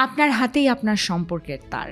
আপনার হাতেই আপনার সম্পর্কের তার।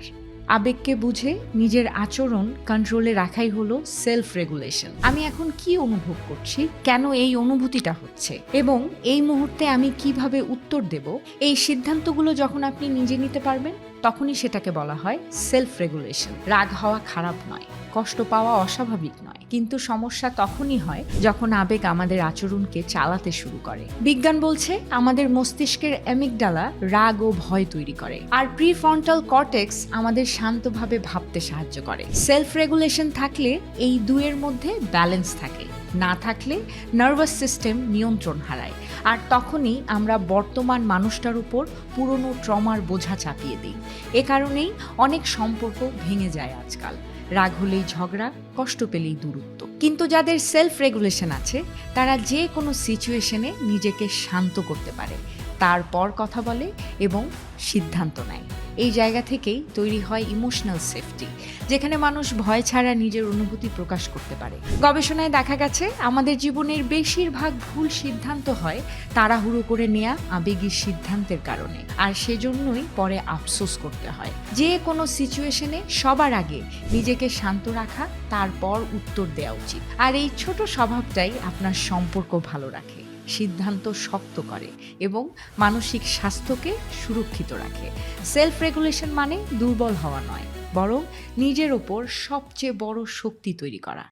আবেগকে বুঝে নিজের আচরণ কন্ট্রোলে রাখাই হলো সেলফ রেগুলেশন। আমি এখন কি অনুভব করছি, কেন এই অনুভূতিটা হচ্ছে, এবং এই মুহূর্তে আমি কিভাবে উত্তর দেব, এই সিদ্ধান্তগুলো যখন আপনি নিজে নিতে পারবেন, তখনই সেটাকে বলা হয় সেলফ রেগুলেশন। রাগ হওয়া খারাপ নয়, কষ্ট পাওয়া অস্বাভাবিক নয়, কিন্তু সমস্যা তখনই হয় যখন আবেগ আমাদের আচরণকে চালাতে শুরু করে। বিজ্ঞান বলছে আমাদের মস্তিষ্কের অ্যামিগডালা রাগ ও ভয় তৈরি করে, আর প্রিফ্রন্টাল কর্টেক্স আমাদের শান্তভাবে ভাবতে সাহায্য করে। সেলফ রেগুলেশন থাকলে এই দুয়ের মধ্যে ব্যালেন্স থাকে, না থাকলে নার্ভাস সিস্টেম নিয়ন্ত্রণ হারায়, আর তখনই আমরা বর্তমান মানুষটার উপর পুরনো ট্রমার বোঝা চাপিয়ে দিই। এ কারণেই অনেক সম্পর্ক ভেঙে যায় আজকাল। রাগ হলেই ঝগড়া, কষ্ট পেলেই দূরত্ব। কিন্তু যাদের সেলফ রেগুলেশন আছে, তারা যে কোনো সিচুয়েশনে নিজেকে শান্ত করতে পারে, তারপর কথা বলে এবং সিদ্ধান্ত নেয়। এই জায়গা থেকেই তৈরি হয় ইমোশনাল সেফটি, যেখানে মানুষ ভয় ছাড়া নিজের অনুভূতি প্রকাশ করতে পারে। গবেষণায় দেখা গেছে আমাদের জীবনের বেশিরভাগ ভুল সিদ্ধান্ত হয় তাড়াহুড়ো করে নেয়া আবেগী সিদ্ধান্তের কারণে, আর সেজন্যই পরে আফসোস করতে হয়। যে কোনো সিচুয়েশনে সবার আগে নিজেকে শান্ত রাখা, তারপর উত্তর দেওয়া উচিত। আর এই ছোট স্বভাবটাই আপনার সম্পর্ক ভালো রাখে, সিদ্ধান্ত শক্ত করে এবং মানসিক স্বাস্থ্যকে সুরক্ষিত রাখে। সেলফ রেগুলেশন মানে দুর্বল হওয়া নয়, বরং নিজের ওপর সবচেয়ে বড় শক্তি তৈরি করা।